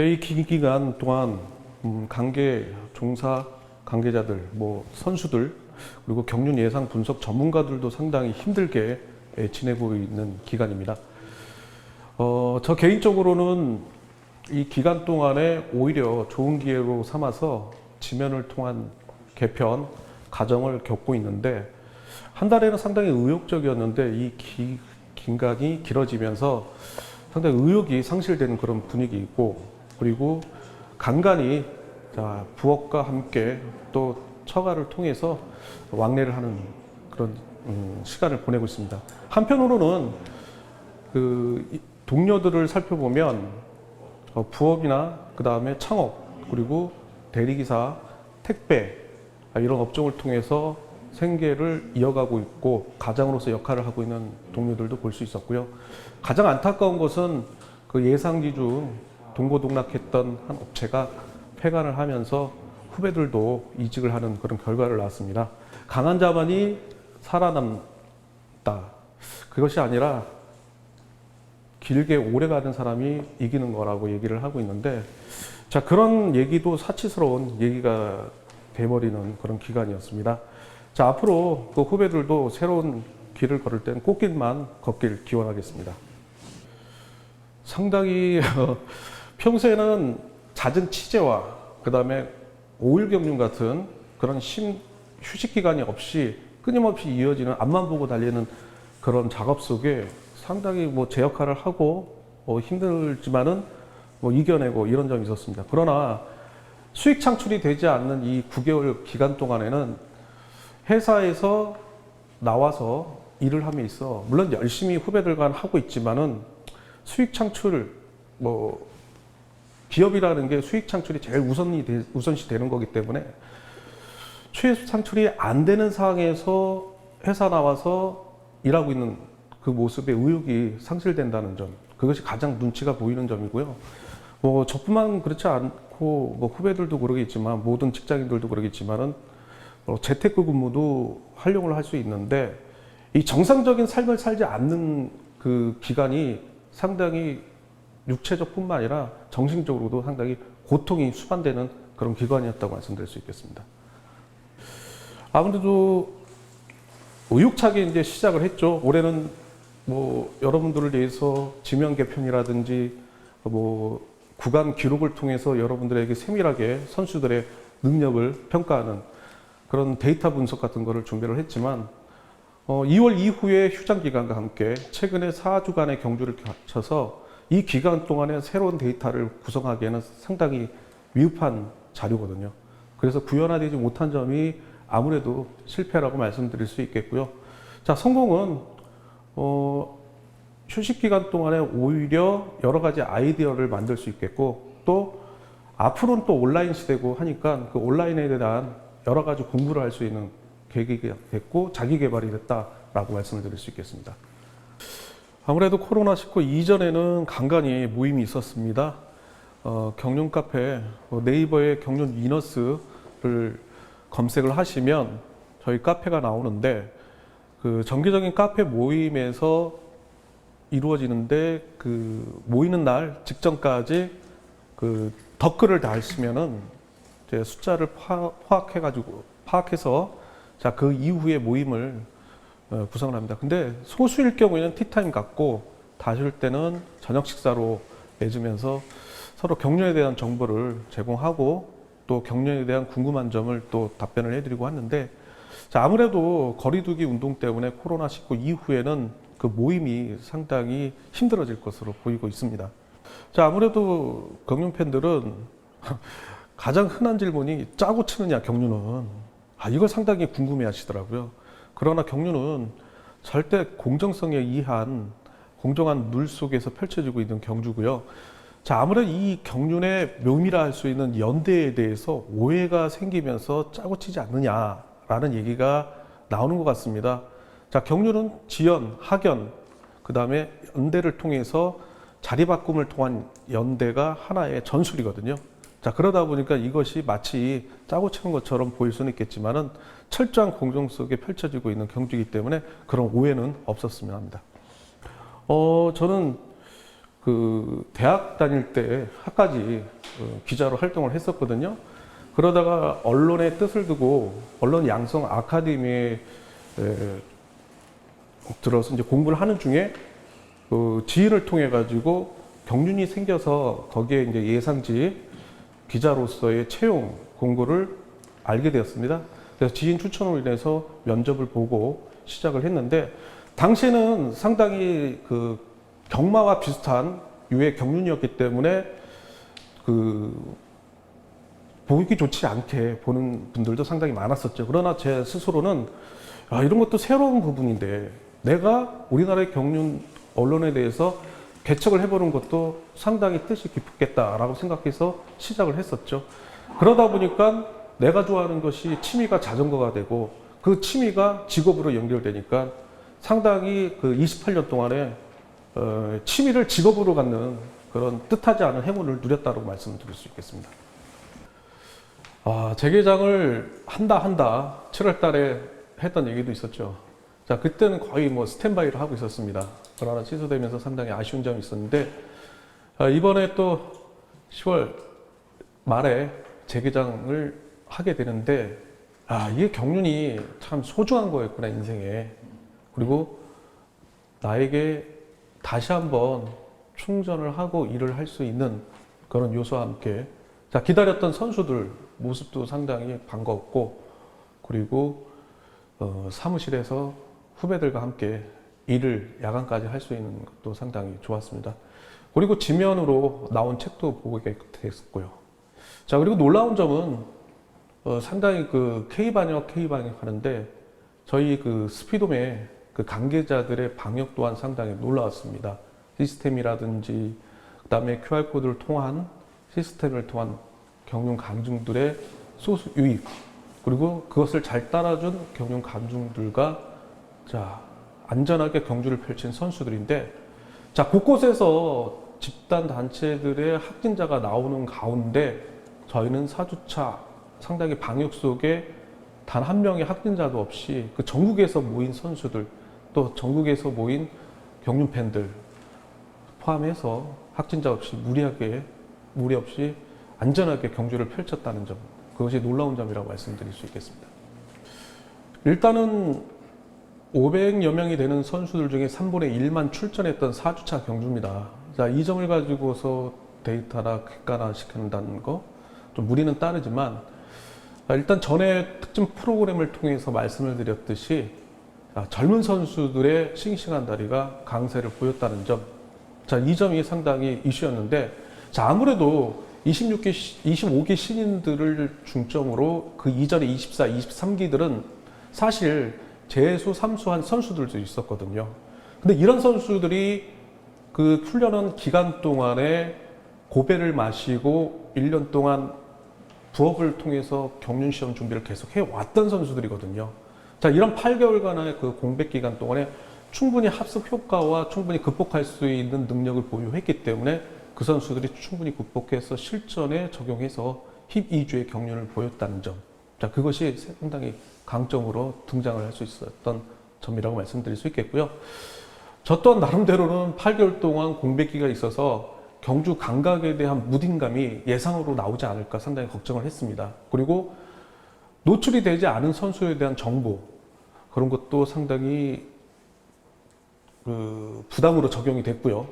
이 기간 동안 관계 종사 관계자들, 선수들, 그리고 경륜 예상 분석 전문가들도 상당히 힘들게 지내고 있는 기간입니다. 저 개인적으로는 이 기간 동안에 오히려 좋은 기회로 삼아서 지면을 통한 개편 과정을 겪고 있는데, 한 달에는 상당히 의욕적이었는데 이 기간이 길어지면서 상당히 의욕이 상실되는 그런 분위기 있고, 그리고 간간히 부업과 함께 또 처가를 통해서 왕래를 하는 그런 시간을 보내고 있습니다. 한편으로는 그 동료들을 살펴보면 부업이나 그 다음에 창업, 그리고 대리기사, 택배 이런 업종을 통해서 생계를 이어가고 있고 가장으로서 역할을 하고 있는 동료들도 볼 수 있었고요. 가장 안타까운 것은 그 예상지 중 동고동락했던 한 업체가 폐간을 하면서 후배들도 이직을 하는 그런 결과를 낳았습니다. 강한 자만이 살아남다. 그것이 아니라 길게 오래가는 사람이 이기는 거라고 얘기를 하고 있는데, 그런 얘기도 사치스러운 얘기가 돼버리는 그런 기간이었습니다. 앞으로 그 후배들도 새로운 길을 걸을 땐 꽃길만 걷길 기원하겠습니다. 상당히 평소에는 잦은 취재와 그 다음에 5일 경륜 같은 그런 휴식 기간이 없이 끊임없이 이어지는 앞만 보고 달리는 그런 작업 속에 상당히 제 역할을 하고 힘들지만은 이겨내고 이런 점이 있었습니다. 그러나 수익 창출이 되지 않는 이 9개월 기간 동안에는 회사에서 나와서 일을 함에 있어 물론 열심히 후배들과 하고 있지만은 수익 창출, 기업이라는 게 수익 창출이 제일 우선시 되는 거기 때문에 수익 창출이 안 되는 상황에서 회사 나와서 일하고 있는 그 모습에 의욕이 상실된다는 점, 그것이 가장 눈치가 보이는 점이고요. 저뿐만 그렇지 않고 후배들도 그러겠지만 모든 직장인들도 그러겠지만은 재테크 근무도 활용을 할 수 있는데, 이 정상적인 삶을 살지 않는 그 기간이 상당히 육체적뿐만 아니라 정신적으로도 상당히 고통이 수반되는 그런 기간이었다고 말씀드릴 수 있겠습니다. 아무래도 의욕차게 이제 시작을 했죠. 올해는 여러분들을 위해서 지명 개편이라든지 구간 기록을 통해서 여러분들에게 세밀하게 선수들의 능력을 평가하는 그런 데이터 분석 같은 거를 준비를 했지만, 2월 이후에 휴장 기간과 함께 최근에 4주간의 경주를 거쳐서 이 기간 동안에 새로운 데이터를 구성하기에는 상당히 미흡한 자료거든요. 그래서 구현화되지 못한 점이 아무래도 실패라고 말씀드릴 수 있겠고요. 성공은 휴식 기간 동안에 오히려 여러 가지 아이디어를 만들 수 있겠고, 또 앞으로는 또 온라인 시대고 하니까 그 온라인에 대한 여러 가지 공부를 할 수 있는 계기가 됐고 자기 개발이 됐다라고 말씀을 드릴 수 있겠습니다. 아무래도 코로나19 이전에는 간간히 모임이 있었습니다. 경륜 카페, 네이버에 경륜 위너스를 검색을 하시면 저희 카페가 나오는데, 그 정기적인 카페 모임에서 이루어지는데 그 모이는 날 직전까지 그 덧글을 달시면은 이제 숫자를 파악해서 그 이후에 모임을 구성을 합니다. 근데 소수일 경우에는 티타임 갖고 다수일 때는 저녁 식사로 맺으면서 서로 경륜에 대한 정보를 제공하고 또 경륜에 대한 궁금한 점을 또 답변을 해드리고 하는데, 아무래도 거리두기 운동 때문에 코로나19 이후에는 그 모임이 상당히 힘들어질 것으로 보이고 있습니다. 아무래도 경륜 팬들은 가장 흔한 질문이 짜고 치느냐 경륜은, 이걸 상당히 궁금해 하시더라고요. 그러나 경륜은 절대 공정성에 의한 공정한 룰 속에서 펼쳐지고 있는 경주고요. 아무래도 이 경륜의 묘미라 할 수 있는 연대에 대해서 오해가 생기면서 짜고 치지 않느냐라는 얘기가 나오는 것 같습니다. 경륜은 지연, 학연, 그 다음에 연대를 통해서 자리바꿈을 통한 연대가 하나의 전술이거든요. 그러다 보니까 이것이 마치 짜고 치는 것처럼 보일 수는 있겠지만은 철저한 공정 속에 펼쳐지고 있는 경주이기 때문에 그런 오해는 없었으면 합니다. 저는 그 대학 다닐 때 학까지 기자로 활동을 했었거든요. 그러다가 언론의 뜻을 두고 언론 양성 아카데미에 들어서 이제 공부를 하는 중에 그 지인을 통해 가지고 경륜이 생겨서 거기에 이제 예상직 기자로서의 채용 공고를 알게 되었습니다. 그래서 지인 추천으로 인해서 면접을 보고 시작을 했는데 당시에는 상당히 그 경마와 비슷한 유의 경륜이었기 때문에 그 보기 좋지 않게 보는 분들도 상당히 많았었죠. 그러나 제 스스로는 이런 것도 새로운 부분인데 내가 우리나라의 경륜 언론에 대해서 개척을 해보는 것도 상당히 뜻이 깊겠다라고 생각해서 시작을 했었죠. 그러다 보니까 내가 좋아하는 것이 취미가 자전거가 되고 그 취미가 직업으로 연결되니까 상당히 그 28년 동안에 취미를 직업으로 갖는 그런 뜻하지 않은 행운을 누렸다고 말씀드릴 수 있겠습니다. 재개장을 한다 7월 달에 했던 얘기도 있었죠. 자, 그때는 거의 뭐 스탠바이를 하고 있었습니다. 그러나 취소되면서 상당히 아쉬운 점이 있었는데 이번에 또 10월 말에 재개장을 하게 되는데 이게 경륜이 참 소중한 거였구나 인생에. 그리고 나에게 다시 한번 충전을 하고 일을 할 수 있는 그런 요소와 함께 자, 기다렸던 선수들 모습도 상당히 반가웠고 그리고 사무실에서 후배들과 함께 일을 야간까지 할 수 있는 것도 상당히 좋았습니다. 그리고 지면으로 나온 책도 보게 됐고요. 자, 그리고 놀라운 점은 상당히 그 K방역 하는데 저희 그 스피돔의 그 관계자들의 방역 또한 상당히 놀라웠습니다. 시스템이라든지 그다음에 QR코드를 통한 시스템을 통한 경륜 관중들의 소수 유입 그리고 그것을 잘 따라준 경륜 관중들과 자 안전하게 경주를 펼친 선수들인데 자 곳곳에서 집단 단체들의 확진자가 나오는 가운데 저희는 4주차 상당히 방역 속에 단 한 명의 확진자도 없이 그 전국에서 모인 선수들 또 전국에서 모인 경륜 팬들 포함해서 확진자 없이 무리 없이 안전하게 경주를 펼쳤다는 점 그것이 놀라운 점이라고 말씀드릴 수 있겠습니다. 일단은 500여 명이 되는 선수들 중에 3분의 1만 출전했던 4주차 경주입니다. 자, 이 점을 가지고서 데이터나 객관화 시킨다는 거 좀 무리는 따르지만 일단 전에 특정 프로그램을 통해서 말씀을 드렸듯이 젊은 선수들의 싱싱한 다리가 강세를 보였다는 점. 자, 이 점이 상당히 이슈였는데 자, 아무래도 25기 신인들을 중점으로 그 이전에 24, 23기들은 사실 재수, 삼수한 선수들도 있었거든요. 근데 이런 선수들이 그 훈련한 기간 동안에 고배를 마시고 1년 동안 부업을 통해서 경륜시험 준비를 계속 해왔던 선수들이거든요. 자, 이런 8개월간의 그 공백 기간 동안에 충분히 합습 효과와 충분히 극복할 수 있는 능력을 보유했기 때문에 그 선수들이 충분히 극복해서 실전에 적용해서 힙 2주의 경륜을 보였다는 점. 자, 그것이 상당히 강점으로 등장을 할 수 있었던 점이라고 말씀드릴 수 있겠고요. 저 또한 나름대로는 8개월 동안 공백기가 있어서 경주 감각에 대한 무딘감이 예상으로 나오지 않을까 상당히 걱정을 했습니다. 그리고 노출이 되지 않은 선수에 대한 정보 그런 것도 상당히 부담으로 적용이 됐고요.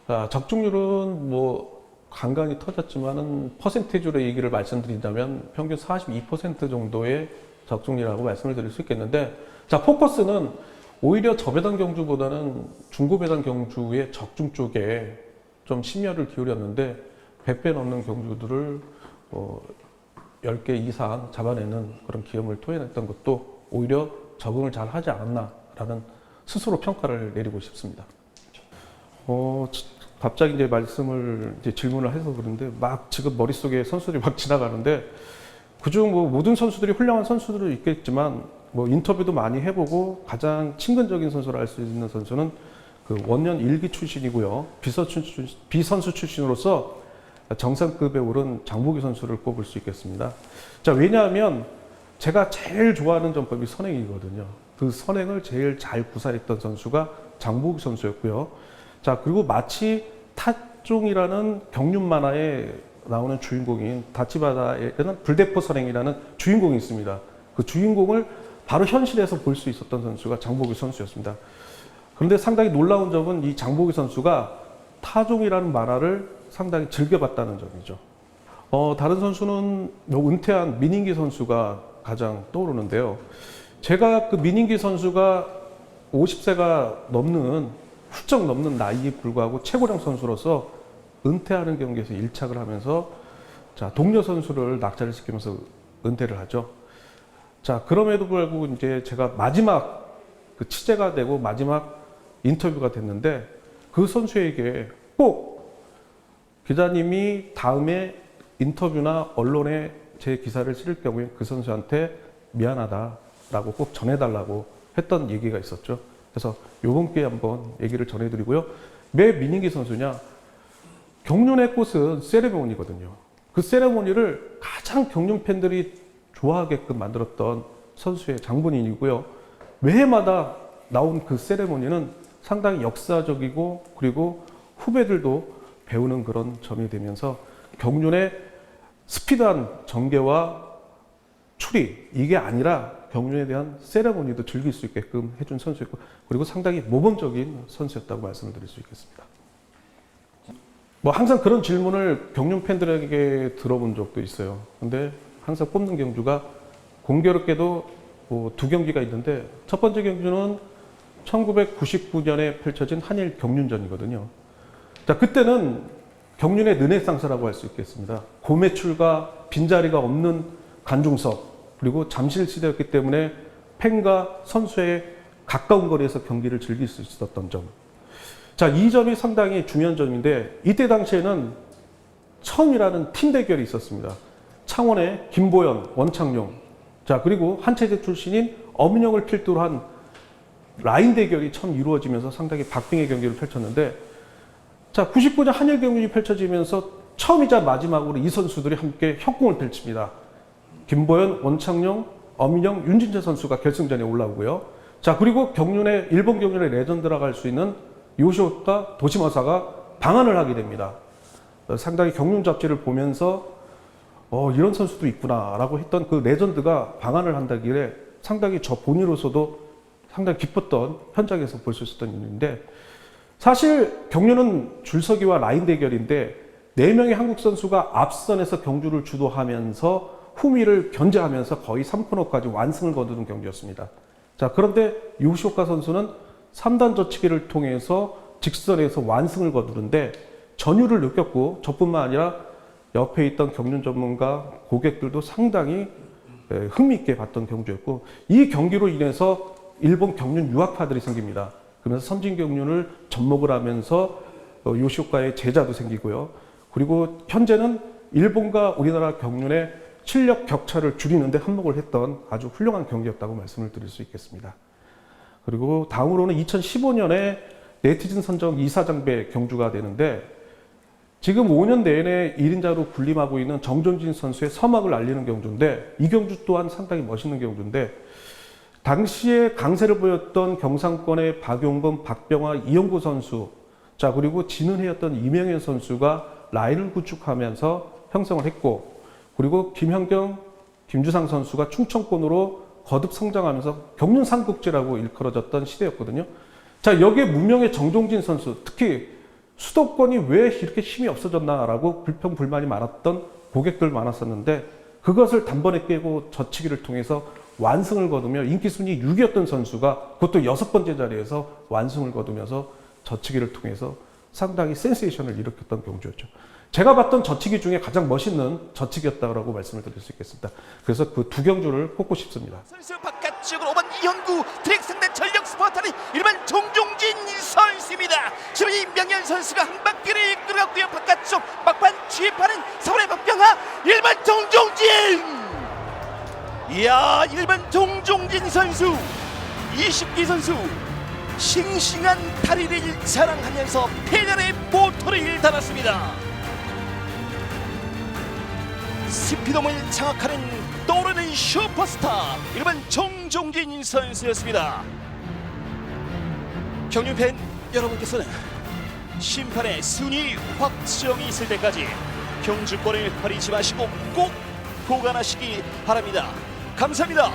자, 적중률은 뭐 간간히 터졌지만은 퍼센테이지로 얘기를 말씀드린다면 평균 42% 정도의 적중률이라고 말씀을 드릴 수 있겠는데 자, 포커스는 오히려 저배당 경주보다는 중고배당 경주의 적중 쪽에 좀 심혈을 기울였는데 100배 넘는 경주들을 10개 이상 잡아내는 그런 기염을 토해냈던 것도 오히려 적응을 잘 하지 않았나라는 스스로 평가를 내리고 싶습니다. 갑자기 이제 질문을 해서 그런데 막 지금 머릿속에 선수들이 막 지나가는데 그중 뭐 모든 선수들이 훌륭한 선수들은 있겠지만 뭐 인터뷰도 많이 해보고 가장 친근적인 선수를 알 수 있는 선수는 그 원년 1기 출신이고요. 비선수 출신으로서 정상급에 오른 장보기 선수를 꼽을 수 있겠습니다. 자, 왜냐하면 제가 제일 좋아하는 전법이 선행이거든요. 그 선행을 제일 잘 구사했던 선수가 장보기 선수였고요. 자, 그리고 마치 타종이라는 경륜 만화에 나오는 주인공인 다치바다에는 불대포 선행이라는 주인공이 있습니다. 그 주인공을 바로 현실에서 볼 수 있었던 선수가 장보기 선수였습니다. 그런데 상당히 놀라운 점은 이 장보기 선수가 타종이라는 만화를 상당히 즐겨봤다는 점이죠. 다른 선수는 은퇴한 민인기 선수가 가장 떠오르는데요. 제가 그 민인기 선수가 50세가 넘는, 훌쩍 넘는 나이에 불구하고 최고령 선수로서 은퇴하는 경기에서 일착을 하면서 자, 동료 선수를 낙찰을 시키면서 은퇴를 하죠. 자, 그럼에도 불구하고 이제 제가 마지막 그 취재가 되고 마지막 인터뷰가 됐는데 그 선수에게 꼭 기자님이 다음에 인터뷰나 언론에 제 기사를 실을 경우에 그 선수한테 미안하다라고 꼭 전해달라고 했던 얘기가 있었죠. 그래서 이번 기회에 한번 얘기를 전해드리고요. 왜 민인기 선수냐? 경륜의 꽃은 세레모니거든요. 그 세레모니를 가장 경륜 팬들이 좋아하게끔 만들었던 선수의 장본인이고요. 매해마다 나온 그 세레모니는 상당히 역사적이고 그리고 후배들도 배우는 그런 점이 되면서 경륜의 스피드한 전개와 추리 이게 아니라 경륜에 대한 세레모니도 즐길 수 있게끔 해준 선수였고 그리고 상당히 모범적인 선수였다고 말씀을 드릴 수 있겠습니다. 항상 그런 질문을 경륜 팬들에게 들어본 적도 있어요. 근데 항상 꼽는 경주가 공교롭게도 두 경기가 있는데 첫 번째 경주는 1999년에 펼쳐진 한일 경륜전이거든요. 자, 그때는 경륜의 르네상스라고 할 수 있겠습니다. 고매출과 빈자리가 없는 관중석 그리고 잠실 시대였기 때문에 팬과 선수의 가까운 거리에서 경기를 즐길 수 있었던 점. 자, 이 점이 상당히 중요한 점인데 이때 당시에는 처음이라는 팀 대결이 있었습니다. 창원의 김보연, 원창용. 자, 그리고 한체제 출신인 엄인영을 필두로 한 라인 대결이 처음 이루어지면서 상당히 박빙의 경기를 펼쳤는데 자, 99년 한일 경륜이 펼쳐지면서 처음이자 마지막으로 이 선수들이 함께 협공을 펼칩니다. 김보연, 원창용, 엄인영, 윤진재 선수가 결승전에 올라오고요. 자, 그리고 경륜의 일본 경륜의 레전드라고 할 수 있는 요시오카 도시마사가 방한을 하게 됩니다. 상당히 경륜 잡지를 보면서 이런 선수도 있구나라고 했던 그 레전드가 방한을 한다길래 상당히 저 본인으로서도 상당히 기뻤던 현장에서 볼 수 있었던 일인데 사실 경륜은 줄서기와 라인 대결인데 4명의 한국 선수가 앞선에서 경주를 주도하면서 후미를 견제하면서 거의 3코너까지 완승을 거두는 경기였습니다. 자, 그런데 요시오카 선수는 3단 젖히기를 통해서 직선에서 완승을 거두는데 전율을 느꼈고 저뿐만 아니라 옆에 있던 경륜 전문가 고객들도 상당히 흥미있게 봤던 경주였고 이 경기로 인해서 일본 경륜 유학파들이 생깁니다. 그러면서 선진 경륜을 접목을 하면서 요시오카의 제자도 생기고요. 그리고 현재는 일본과 우리나라 경륜의 실력 격차를 줄이는데 한몫을 했던 아주 훌륭한 경기였다고 말씀을 드릴 수 있겠습니다. 그리고 다음으로는 2015년에 네티즌 선정 2사장배 경주가 되는데 지금 5년 내내 1인자로 군림하고 있는 정종진 선수의 서막을 알리는 경주인데 이 경주 또한 상당히 멋있는 경주인데 당시에 강세를 보였던 경상권의 박용범, 박병화, 이영구 선수 자 그리고 진은혜였던 이명현 선수가 라인을 구축하면서 형성을 했고 그리고 김현경, 김주상 선수가 충청권으로 거듭 성장하면서 경륜 삼국지라고 일컬어졌던 시대였거든요. 자, 여기에 무명의 정종진 선수, 특히 수도권이 왜 이렇게 힘이 없어졌나라고 불평, 불만이 많았던 고객들 많았었는데 그것을 단번에 깨고 젖히기를 통해서 완승을 거두며 인기 순위 6위였던 선수가 그것도 6번째 자리에서 완승을 거두면서 젖히기를 통해서 상당히 센세이션을 일으켰던 경주였죠. 제가 봤던 젖히기 중에 가장 멋있는 젖히기였다고 말씀을 드릴 수 있겠습니다. 그래서 그 두 경주를 꼽고 싶습니다. 선수 바깥쪽으로 5번 이현구 트랙 상대 전력 스포터는 1번 정종진 선수입니다. 지금 이명현 선수가 한 바퀴를 이끌었고요. 바깥쪽 막판 취입하는 4번의 박병하 1번 정종진. 이야 1번 정종진 선수 20기 선수 싱싱한 다리를 자랑하면서 패전의 모토를 달았습니다. 스피드홈을 장악하는 떠오르는 슈퍼스타 1번 정종진 선수였습니다. 경륜 팬 여러분께서는 심판의 순위 확정이 있을 때까지 경주권을 버리지 마시고 꼭 보관하시기 바랍니다. 감사합니다.